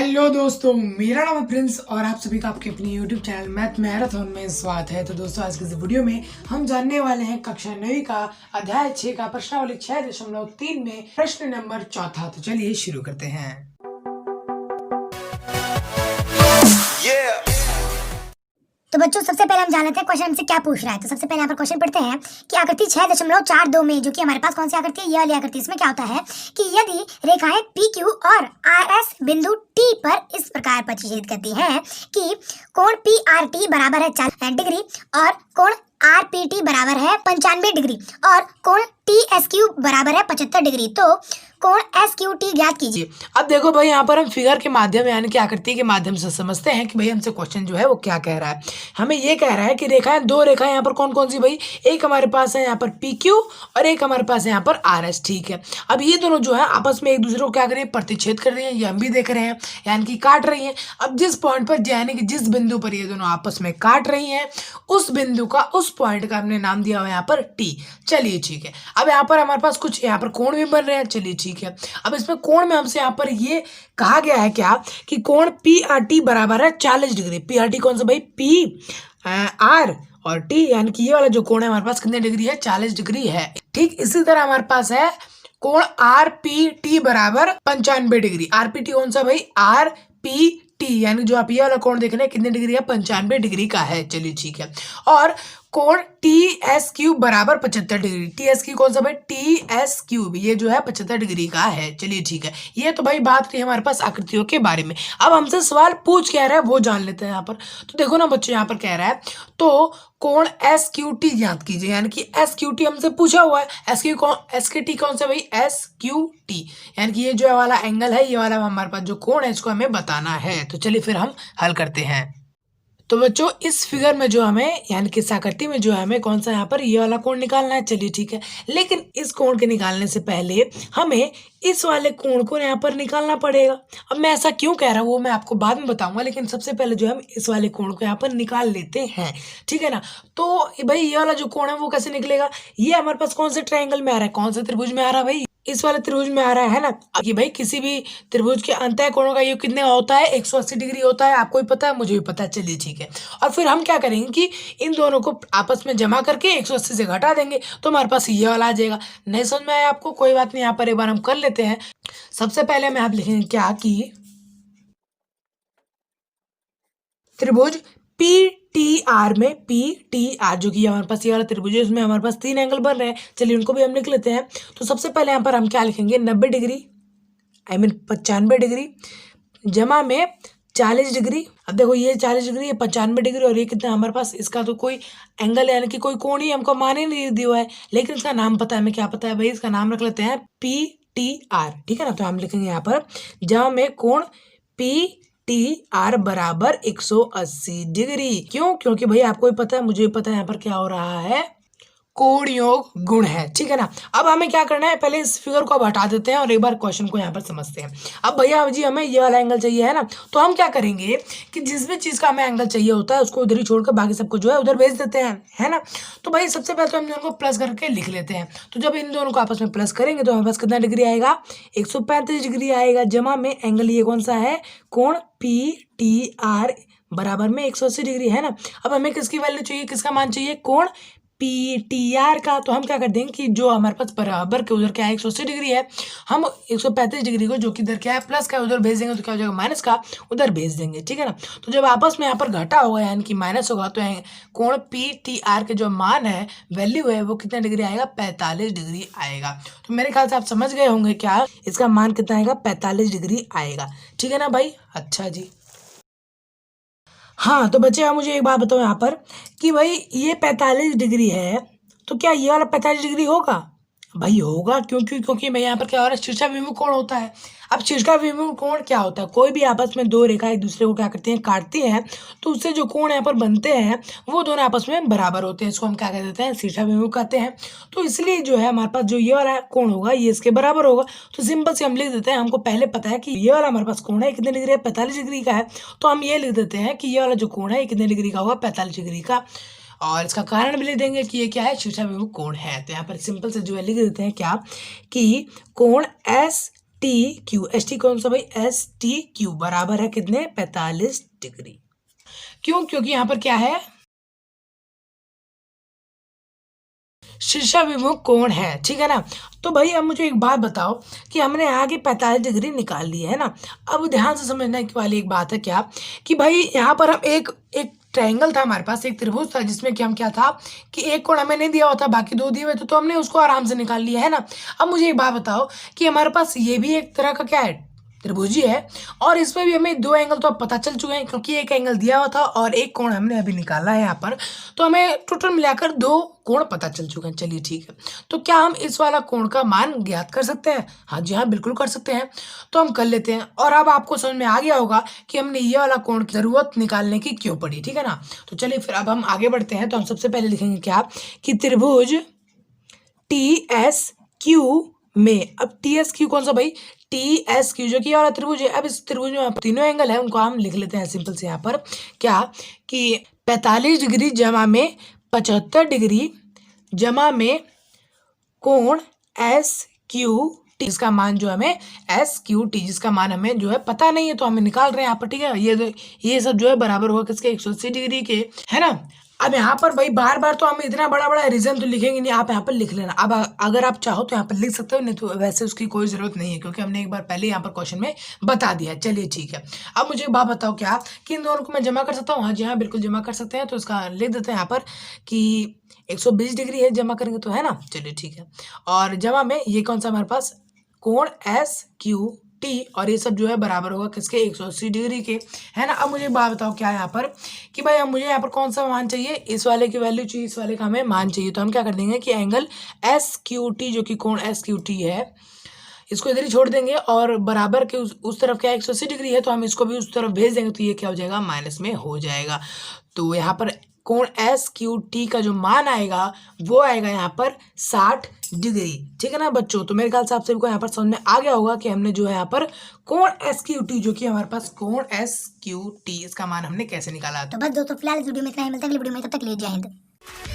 Hello दोस्तों, मेरा नाम है प्रिंस और आप सभी का आपके अपने यूट्यूब चैनल मैथ मैराथन में स्वागत है। तो दोस्तों, आज के इस वीडियो में हम जानने वाले हैं कक्षा 9 का अध्याय 6 का प्रश्नावली 6.3 में प्रश्न नंबर 4। तो चलिए शुरू करते हैं। तो बच्चों, सबसे पहले हम जान लेते हैं क्वेश्चन हमसे क्या पूछ रहा है। तो सबसे पहले यहाँ पर क्वेश्चन पढ़ते हैं कि आकृति 6.42 में, जो कि हमारे पास कौन सी आकृति है, ये वाली आकृति। इसमें क्या होता है कि यदि रेखाएं PQ और RS बिंदु T पर इस प्रकार प्रतिच्छेद करती हैं कि कोण PRT बराबर है 40 डिग्री और कोण RPT बराबर है 95 डिग्री और कोण TSQ बराबर है 75 डिग्री, तो कोण SQT ज्ञात कीजिए। अब देखो भाई, यहाँ पर हम फिगर के माध्यम यानी कि आकृति के माध्यम से समझते हैं कि भाई हमसे क्वेश्चन जो है वो क्या कह रहा है। हमें ये कह रहा है कि रेखाएं, दो रेखाएं यहाँ पर कौन कौन सी भाई, एक हमारे पास है यहाँ पर PQ और एक हमारे पास है यहाँ पर RS। ठीक है, अब ये दोनों जो है आपस में एक दूसरे को क्या कर रही है, प्रतिच्छेद कर रही है। ये हम भी देख रहे हैं, यानी कि काट रही है। अब जिस पॉइंट पर यानी कि जिस बिंदु पर ये दोनों आपस में काट रही है, उस बिंदु का, उस पॉइंट का हमने नाम दिया हुआ है यहाँ पर T। चलिए ठीक है, अब यहाँ पर हमारे पास कुछ यहाँ पर कोण भी बन रहे हैं। चलिए ठीक है, अब इसमें कोण में हमसे यहाँ पर ये कहा गया है क्या कि कोण PRT बराबर है 40 डिग्री। PRT कौन सा भाई, PR और T, यानी कि ये वाला जो कोण है हमारे पास कितने डिग्री है, 40 डिग्री है। ठीक इसी तरह हमारे पास है कोण RPT बराबर 95 डिग्री। RPT कौन सा भाई, RPT, यानी जो आप ये वाला कोण देख रहे हैं कितने डिग्री है, 95 डिग्री का है। चलिए ठीक है, और कोण TSQ बराबर 75 डिग्री। TSQ कौन सा भाई, TSQ ये जो है 75 डिग्री का है। चलिए ठीक है, ये तो भाई बात रही हमारे पास आकृतियों के बारे में। अब हमसे सवाल पूछ क्या रहा है वो जान लेते हैं यहाँ पर। तो देखो ना बच्चों, यहाँ पर कह रहा है तो कोण SQT ज्ञात कीजिए, यानी कि SQT हमसे पूछा हुआ है। SQT कौन सा भाई, SQT, यानी कि ये जो वाला एंगल है, ये वाला हमारे पास जो कोण है, इसको हमें बताना है। तो चलिए फिर हम हल करते हैं। तो बच्चों, इस फिगर में जो हमें यानी कि इस आकृति में जो हमें कौन सा यहाँ पर ये वाला कोण निकालना है। चलिए ठीक है, लेकिन इस कोण के निकालने से पहले हमें इस वाले कोण को यहाँ पर निकालना पड़ेगा। अब मैं ऐसा क्यों कह रहा हूँ वो मैं आपको बाद में बताऊंगा, लेकिन सबसे पहले जो हम इस वाले कोण को यहाँ पर निकाल लेते हैं। ठीक है ना, तो भाई ये वाला जो कोण है वो कैसे निकलेगा, ये हमारे पास कौन से ट्रायंगल में आ रहा है, कौन से त्रिभुज में आ रहा है भाई, इस वाले त्रिभुज में आ रहा है ना। अब ये भाई किसी भी त्रिभुज के अंतः कोणों का योग कितने होता है, 180 डिग्री होता है। आपको भी पता है, मुझे भी पता है। चलिए ठीक है, और फिर हम क्या करेंगे कि इन दोनों को आपस में जमा करके 180 से घटा देंगे, तो हमारे पास ये वाला आ जाएगा। नहीं समझ में आया आपको, कोई बात नहीं, यहाँ पर एक बार हम कर लेते हैं। सबसे पहले में आप लिखेंगे क्या कि त्रिभुज PTR में, PTR जो कि हमारे पास ये वाला त्रिभुज है, उसमें हमारे पास 3 एंगल बन रहे हैं। चलिए उनको भी हम लिख लेते हैं। तो सबसे पहले यहाँ पर हम क्या लिखेंगे, 90 डिग्री, 95 डिग्री जमा में 40 डिग्री। अब देखो ये 40 डिग्री, ये 95 डिग्री, और ये कितना हमारे पास, इसका तो कोई एंगल यानी कि कोई कोण ही हमको मान ही नहीं दिया हुआ है, लेकिन इसका नाम पता है। हमें क्या पता है भाई, इसका नाम रख लेते हैं PTR। ठीक है ना, तो हम लिखेंगे यहाँ पर जमा में कोण PTR बराबर 180 डिग्री। क्यों, क्योंकि भाई आपको भी पता है, मुझे भी पता है, यहाँ पर क्या हो रहा है, कोण योग गुण है। ठीक है ना, अब हमें क्या करना है, पहले इस फिगर को अब हटा देते हैं और एक बार क्वेश्चन को यहाँ पर समझते हैं। अब भैया जी हमें ये वाला एंगल चाहिए है ना, तो हम क्या करेंगे कि जिस भी चीज का हमें एंगल चाहिए होता है उसको उधर ही छोड़कर बाकी सबको जो है उधर भेज देते हैं, है ना। तो भाई सबसे पहले तो हम दोनों को प्लस करके लिख लेते हैं। तो जब इन दोनों को आपस में प्लस करेंगे तो हमारे पास कितना डिग्री आएगा, 135 डिग्री आएगा। जमा में एंगल ये कौन सा है, कोण PTR बराबर में 180 डिग्री, है ना। अब हमें किसकी वैल्यू चाहिए, किसका मान चाहिए, कोण PTR का। तो हम क्या कर देंगे कि जो हमारे पास बराबर के उधर क्या है, 180 डिग्री है, हम 135 डिग्री को जो कि इधर क्या है प्लस का उधर भेज देंगे, तो क्या हो जाएगा, माइनस का उधर भेज देंगे। ठीक है ना, तो जब आपस में यहाँ पर घटा होगा यानी कि माइनस होगा, तो कोण PTR के जो मान है, वैल्यू है, वो कितना डिग्री आएगा, 45 डिग्री आएगा। तो मेरे ख्याल से आप समझ गए होंगे क्या इसका मान कितना आएगा, 45 डिग्री आएगा। ठीक है ना भाई, अच्छा जी। हाँ तो बच्चे, आप मुझे एक बात बताओ यहाँ पर कि भाई ये 45 डिग्री है, तो क्या ये वाला 45 डिग्री होगा, भाई होगा। क्योंकि मैं यहाँ पर क्या हो रहा है, शीर्षाभिमुख कोण होता है। अब शीर्षाभिमुख कोण क्या होता है, कोई भी आपस में दो रेखा एक दूसरे को क्या करती हैं, काटती हैं, तो उससे जो कोण यहाँ पर बनते हैं वो दोनों आपस में बराबर होते हैं। इसको हम क्या कह देते हैं, शीर्षाभिमुख कहते हैं। तो इसलिए जो है हमारे पास जो ये वाला कोण होगा ये इसके बराबर होगा। तो सिंपल से हम लिख देते हैं, हमको पहले पता है कि ये वाला हमारे पास कोण है कितने डिग्री है, 45 डिग्री का है। तो हम ये लिख देते हैं कि ये वाला जो कोण है ये कितने डिग्री का होगा, 45 डिग्री का। और इसका कारण भी लिख देंगे कि ये क्या है, शीर्षाभिमुख कोण है। तो यहाँ पर सिंपल से जो है लिख देते हैं क्या कि कोण टी क्यू, एस टी कौन सा भाई, एस टी क्यू बराबर है कितने, 45 डिग्री। क्यों, क्योंकि यहाँ पर क्या है, शीर्षाभिमुख कोण है, ठीक है ना। तो भाई अब मुझे एक बात बताओ कि हमने यहाँ की 45 डिग्री निकाल ली है ना। अब ध्यान से समझने वाली एक बात है क्या, कि भाई यहाँ पर हम एक एक ट्रायंगल था हमारे पास, एक त्रिभुज था जिसमें कि हम क्या था कि एक कोण हमें नहीं दिया हुआ था, बाकी दो दिए हुए थे, तो हमने उसको आराम से निकाल लिया है ना। अब मुझे एक बात बताओ कि हमारे पास ये भी एक तरह का क्या है, त्रिभुज ही है, और इसमें भी हमें दो एंगल तो अब पता चल चुके हैं, क्योंकि एक एंगल दिया हुआ था और एक कोण हमने अभी निकाला है यहाँ पर, तो हमें टोटल मिलाकर दो कोण पता चल चुके हैं। चलिए ठीक है, तो क्या हम इस वाला कोण का मान ज्ञात कर सकते हैं? हाँ जी हाँ, बिल्कुल कर सकते हैं। तो हम कर लेते हैं, और अब आपको समझ में आ गया होगा कि हमने ये वाला कोण की जरूरत निकालने की क्यों पड़ी, ठीक है ना। तो चलिए फिर अब हम आगे बढ़ते हैं। तो हम सबसे पहले लिखेंगे क्या, कि त्रिभुज टी एस क्यू में, अब टी एस क्यू कौन सा भाई, टी एस क्यू जो कि वाला त्रिभुज है। अब इस त्रिभुज में तीनों एंगल है, उनको हम लिख लेते हैं सिंपल से यहाँ पर क्या, कि 45 डिग्री जमा में 75 डिग्री जमा में कोण एस क्यू टी, जिसका मान जो हमें एस क्यू टी, जिसका मान हमें जो है पता नहीं है, तो हमें निकाल रहे हैं यहाँ पर, ठीक है। ये सब जो है बराबर होगा किसके, 180 डिग्री के, है ना। अब यहाँ पर भाई बार बार तो हम इतना बड़ा बड़ा रीजन तो लिखेंगे नहीं, आप यहाँ पर लिख लेना। अब अगर आप चाहो तो यहाँ पर लिख सकते हो, नहीं तो वैसे उसकी कोई जरूरत नहीं है, क्योंकि हमने एक बार पहले यहाँ पर क्वेश्चन में बता दिया है। चलिए ठीक है, अब मुझे एक बात बताओ क्या, कि इन दोनों को मैं जमा कर सकता हूँ? हाँ जी हाँ, बिल्कुल जमा कर सकते हैं। तो इसका लिख देते हैं यहाँ पर कि 120 डिग्री है, जमा करेंगे तो, है ना। चलिए ठीक है, और जमा में ये कौन सा हमारे पास, कोण एस क्यू टी, और ये सब जो है बराबर होगा किसके, 180 डिग्री के, है ना। अब मुझे बात बताओ क्या है यहाँ पर, कि भाई अब मुझे यहाँ पर कौन सा मान चाहिए, इस वाले की वैल्यू चाहिए, इस वाले का हमें मान चाहिए। तो हम क्या कर देंगे कि एंगल एस क्यू टी, जो कि कोण एस क्यू टी है, इसको इधर ही छोड़ देंगे, और बराबर के उस तरफ क्या 180 डिग्री है, तो हम इसको भी उस तरफ भेज देंगे, तो ये क्या हो जाएगा, माइनस में हो जाएगा। तो यहाँ पर कोण एस क्यू टी का जो मान आएगा वो आएगा यहाँ पर 60 डिग्री, ठीक है ना बच्चों। तो मेरे ख्याल से आप सभी को यहाँ पर समझ में आ गया होगा कि हमने जो है यहाँ पर कोण एस क्यू टी, जो कि हमारे पास कोण एस क्यू टी, इसका मान हमने कैसे निकाला। तो बस दोस्तों फिलहाल इस वीडियो में इतना ही, मिलता है अगली वीडियो में, तब तक के लिए जय हिंद।